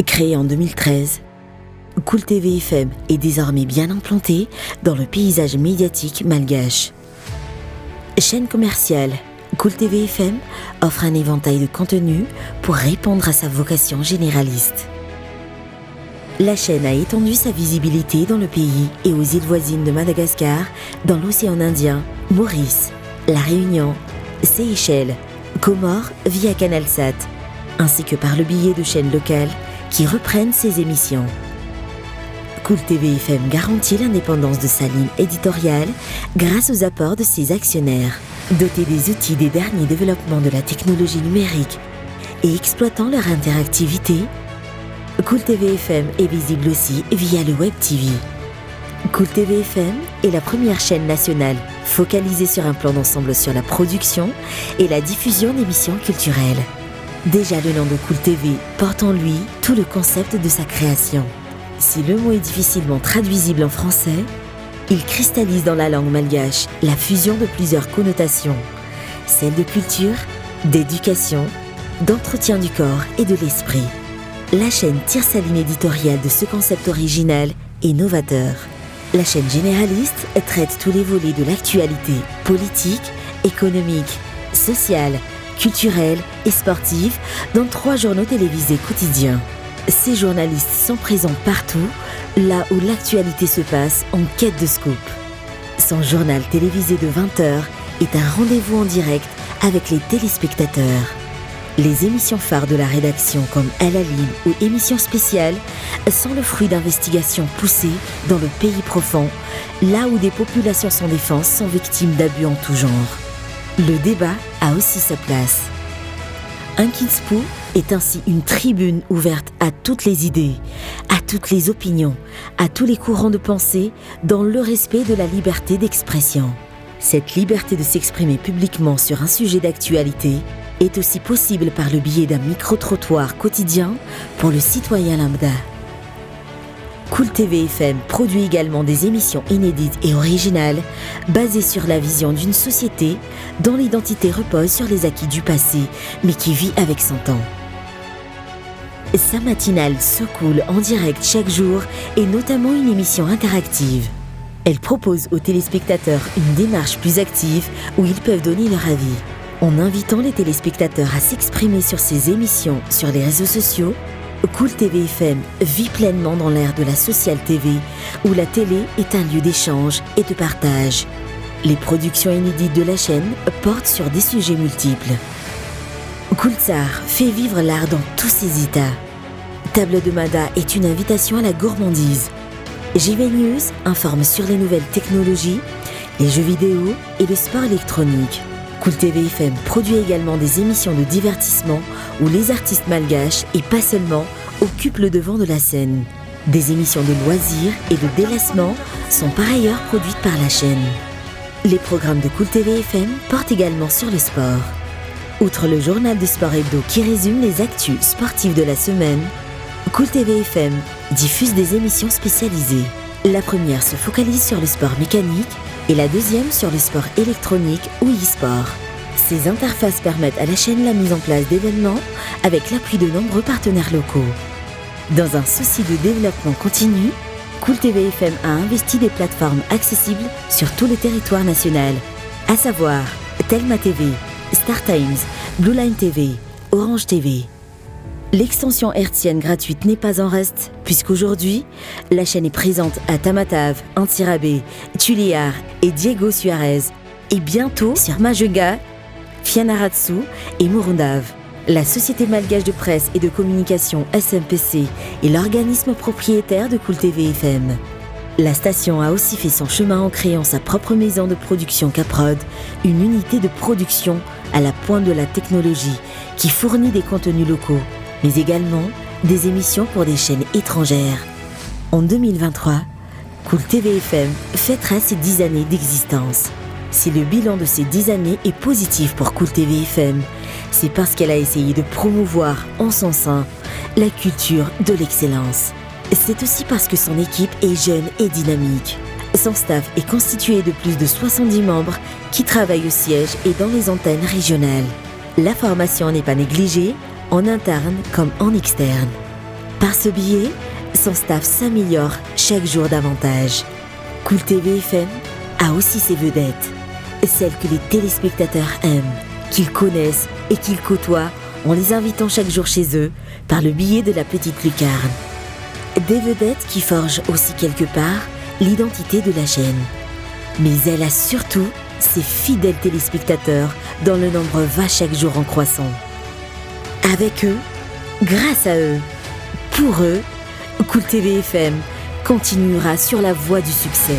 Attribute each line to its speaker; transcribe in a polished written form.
Speaker 1: Créée en 2013, Cool TV FM est désormais bien implantée dans le paysage médiatique malgache. Chaîne commerciale, Cool TV FM offre un éventail de contenus pour répondre à sa vocation généraliste. La chaîne a étendu sa visibilité dans le pays et aux îles voisines de Madagascar, dans l'océan Indien, Maurice, La Réunion, Seychelles, Comores via Canalsat, ainsi que par le biais de chaînes locales qui reprennent ses émissions. Cool TV FM garantit l'indépendance de sa ligne éditoriale grâce aux apports de ses actionnaires, dotés des outils des derniers développements de la technologie numérique et exploitant leur interactivité. Cool TV FM est visible aussi via le Web TV. Cool TV FM est la première chaîne nationale focalisée sur un plan d'ensemble sur la production et la diffusion d'émissions culturelles. Déjà, le nom de Cool TV porte en lui tout le concept de sa création. Si le mot est difficilement traduisible en français, il cristallise dans la langue malgache la fusion de plusieurs connotations, celle de culture, d'éducation, d'entretien du corps et de l'esprit. La chaîne tire sa ligne éditoriale de ce concept original et novateur. La chaîne généraliste traite tous les volets de l'actualité politique, économique, sociale, culturelle et sportive dans 3 journaux télévisés quotidiens. Ces journalistes sont présents partout, là où l'actualité se passe en quête de scoop. Son journal télévisé de 20h est un rendez-vous en direct avec les téléspectateurs. Les émissions phares de la rédaction comme À la ligne ou émissions spéciales sont le fruit d'investigations poussées dans le pays profond, là où des populations sans défense sont victimes d'abus en tout genre. Le débat a aussi sa place. Un Kidspo est ainsi une tribune ouverte à toutes les idées, à toutes les opinions, à tous les courants de pensée, dans le respect de la liberté d'expression. Cette liberté de s'exprimer publiquement sur un sujet d'actualité est aussi possible par le biais d'un micro-trottoir quotidien pour le citoyen lambda. Cool TV FM produit également des émissions inédites et originales basées sur la vision d'une société dont l'identité repose sur les acquis du passé, mais qui vit avec son temps. Sa matinale So Cool en direct chaque jour est notamment une émission interactive. Elle propose aux téléspectateurs une démarche plus active où ils peuvent donner leur avis. En invitant les téléspectateurs à s'exprimer sur ses émissions sur les réseaux sociaux, Cool TV FM vit pleinement dans l'ère de la social TV, où la télé est un lieu d'échange et de partage. Les productions inédites de la chaîne portent sur des sujets multiples. Cool Tsar fait vivre l'art dans tous ses états. Table de Mada est une invitation à la gourmandise. JV News informe sur les nouvelles technologies, les jeux vidéo et le sport électronique. Cool TV FM produit également des émissions de divertissement où les artistes malgaches, et pas seulement, occupent le devant de la scène. Des émissions de loisirs et de délassement sont par ailleurs produites par la chaîne. Les programmes de Cool TV FM portent également sur le sport. Outre le journal de sport hebdo qui résume les actus sportives de la semaine, Cool TV FM diffuse des émissions spécialisées. La première se focalise sur le sport mécanique et la deuxième sur le sport électronique ou e-sport. Ces interfaces permettent à la chaîne la mise en place d'événements avec l'appui de nombreux partenaires locaux. Dans un souci de développement continu, Cool TV FM a investi des plateformes accessibles sur tout le territoire national, à savoir Telma TV, Star Times, Blue Line TV, Orange TV. L'extension hertzienne gratuite n'est pas en reste, puisqu'aujourd'hui, la chaîne est présente à Tamatave, Antsirabe, Tuliar et Diego Suarez, et bientôt sur Majunga, Fianarantsoa et Morondave. La société malgache de presse et de communication SMPC est l'organisme propriétaire de Cool TV FM. La station a aussi fait son chemin en créant sa propre maison de production Caprod, une unité de production à la pointe de la technologie qui fournit des contenus locaux, mais également des émissions pour des chaînes étrangères. En 2023, Cool TV FM fêtera ses 10 années d'existence. Si le bilan de ces 10 années est positif pour Cool TV FM, c'est parce qu'elle a essayé de promouvoir en son sein la culture de l'excellence. C'est aussi parce que son équipe est jeune et dynamique. Son staff est constitué de plus de 70 membres qui travaillent au siège et dans les antennes régionales. La formation n'est pas négligée, en interne comme en externe. Par ce biais, son staff s'améliore chaque jour davantage. Cool TV FM a aussi ses vedettes, celles que les téléspectateurs aiment, qu'ils connaissent et qu'ils côtoient en les invitant chaque jour chez eux par le biais de la petite lucarne. Des vedettes qui forgent aussi quelque part l'identité de la chaîne. Mais elle a surtout ses fidèles téléspectateurs dont le nombre va chaque jour en croissant. Avec eux, grâce à eux, pour eux, Cool TV FM continuera sur la voie du succès.